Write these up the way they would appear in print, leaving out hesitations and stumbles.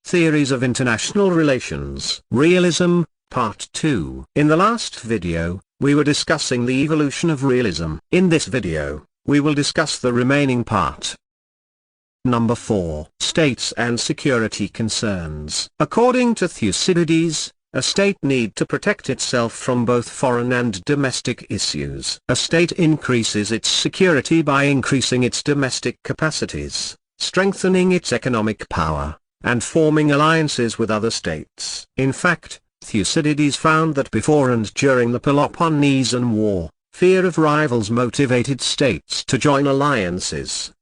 Theories of International Relations. Realism, Part 2. In the last video, we were discussing the evolution of realism. In this video, we will discuss the remaining part. Number 4. States and security concerns. According to Thucydides, a state need to protect itself from both foreign and domestic issues. A state increases its security by increasing its domestic capacities, strengthening its economic power, and forming alliances with other states. In fact, Thucydides found that before and during the Peloponnesian War, fear of rivals motivated states to join alliances.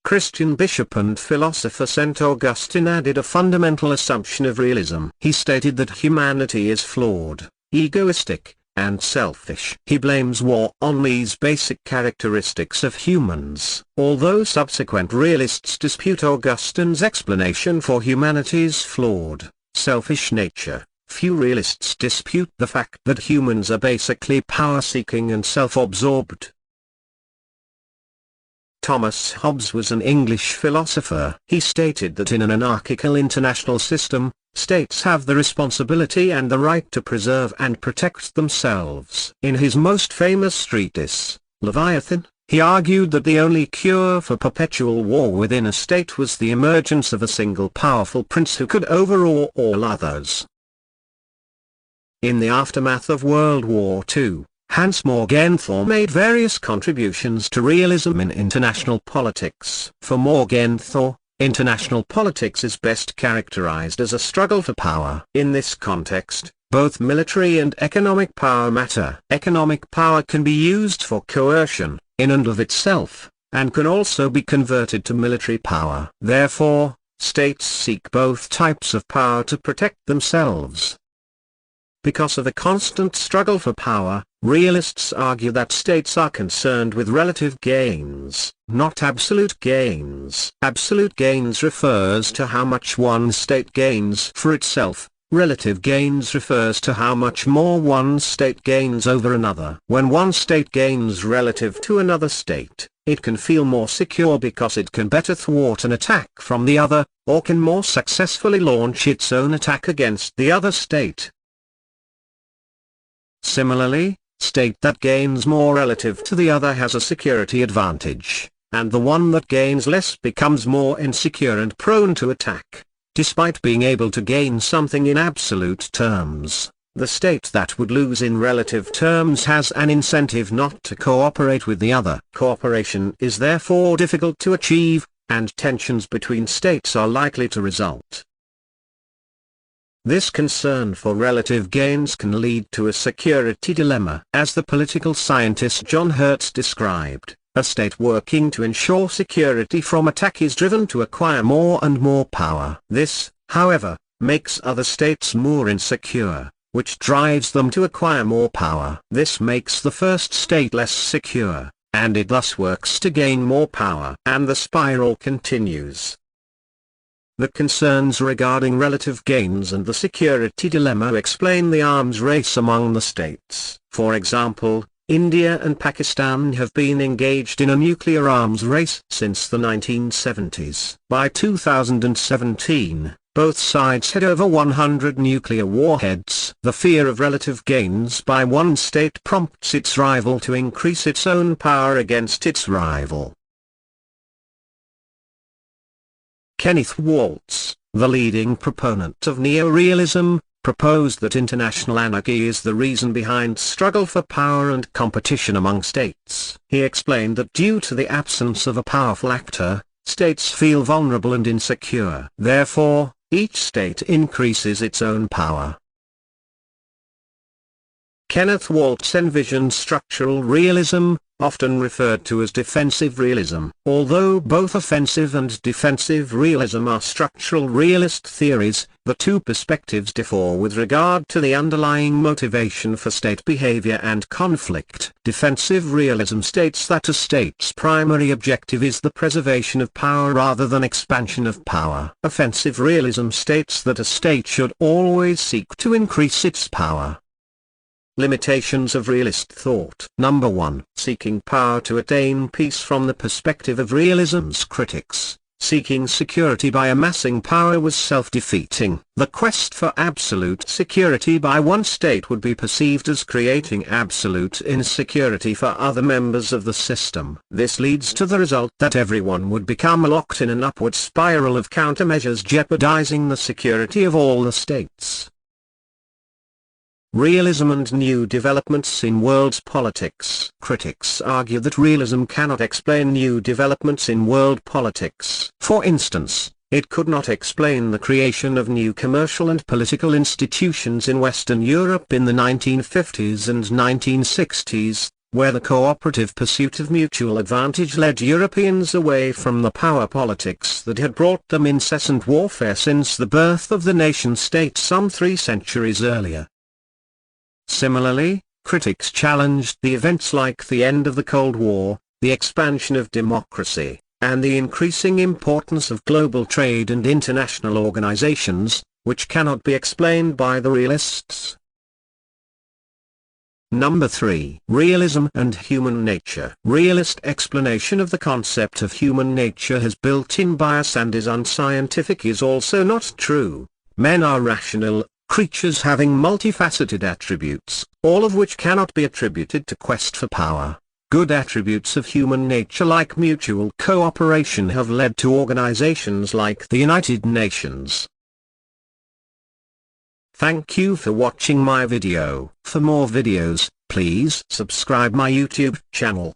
Christian bishop and philosopher St. Augustine added a fundamental assumption of realism. He stated that humanity is flawed, egoistic, and selfish. He blames war on these basic characteristics of humans. Although subsequent realists dispute Augustine's explanation for humanity's flawed, selfish nature, few realists dispute the fact that humans are basically power-seeking and self-absorbed. Thomas Hobbes was an English philosopher. He stated that in an anarchical international system, states have the responsibility and the right to preserve and protect themselves. In his most famous treatise, Leviathan, he argued that the only cure for perpetual war within a state was the emergence of a single powerful prince who could overawe all others. In the aftermath of World War II, Hans Morgenthau made various contributions to realism in international politics. For Morgenthau, international politics is best characterized as a struggle for power. In this context, both military and economic power matter. Economic power can be used for coercion, in and of itself, and can also be converted to military power. Therefore, states seek both types of power to protect themselves. Because of the constant struggle for power, realists argue that states are concerned with relative gains, not absolute gains. Absolute gains refers to how much one state gains for itself. Relative gains refers to how much more one state gains over another. When one state gains relative to another state, it can feel more secure because it can better thwart an attack from the other, or can more successfully launch its own attack against the other state. Similarly, state that gains more relative to the other has a security advantage, and the one that gains less becomes more insecure and prone to attack. Despite being able to gain something in absolute terms, the state that would lose in relative terms has an incentive not to cooperate with the other. Cooperation is therefore difficult to achieve, and tensions between states are likely to result. This concern for relative gains can lead to a security dilemma. As the political scientist John Hertz described, a state working to ensure security from attack is driven to acquire more and more power. This, however, makes other states more insecure, which drives them to acquire more power. This makes the first state less secure, and it thus works to gain more power. And the spiral continues. The concerns regarding relative gains and the security dilemma explain the arms race among the states. For example, India and Pakistan have been engaged in a nuclear arms race since the 1970s. By 2017, both sides had over 100 nuclear warheads. The fear of relative gains by one state prompts its rival to increase its own power against its rival. Kenneth Waltz, the leading proponent of neo-realism, proposed that international anarchy is the reason behind struggle for power and competition among states. He explained that due to the absence of a powerful actor, states feel vulnerable and insecure. Therefore, each state increases its own power. Kenneth Waltz envisioned structural realism, often referred to as defensive realism. Although both offensive and defensive realism are structural realist theories, the two perspectives differ with regard to the underlying motivation for state behavior and conflict. Defensive realism states that a state's primary objective is the preservation of power rather than expansion of power. Offensive realism states that a state should always seek to increase its power. Limitations of realist thought. Number 1. Seeking power to attain peace. From the perspective of realism's critics, Seeking security by amassing power was self-defeating. The quest for absolute security by one state would be perceived as creating absolute insecurity for other members of the system. This leads to the result that everyone would become locked in an upward spiral of countermeasures jeopardizing the security of all the states. Realism and new developments in world politics. Critics argue that realism cannot explain new developments in world politics. For instance, it could not explain the creation of new commercial and political institutions in Western Europe in the 1950s and 1960s, where the cooperative pursuit of mutual advantage led Europeans away from the power politics that had brought them incessant warfare since the birth of the nation-state some 3 centuries earlier. Similarly, critics challenged the events like the end of the Cold War, the expansion of democracy, and the increasing importance of global trade and international organizations, which cannot be explained by the realists. Number 3. Realism and human nature. Realist explanation of the concept of human nature has built-in bias and is unscientific is also not true. Men are rational creatures having multifaceted attributes, all of which cannot be attributed to quest for power. Good attributes of human nature like mutual cooperation have led to organizations like the United Nations. Thank you for watching my video. For more videos, please subscribe my YouTube channel.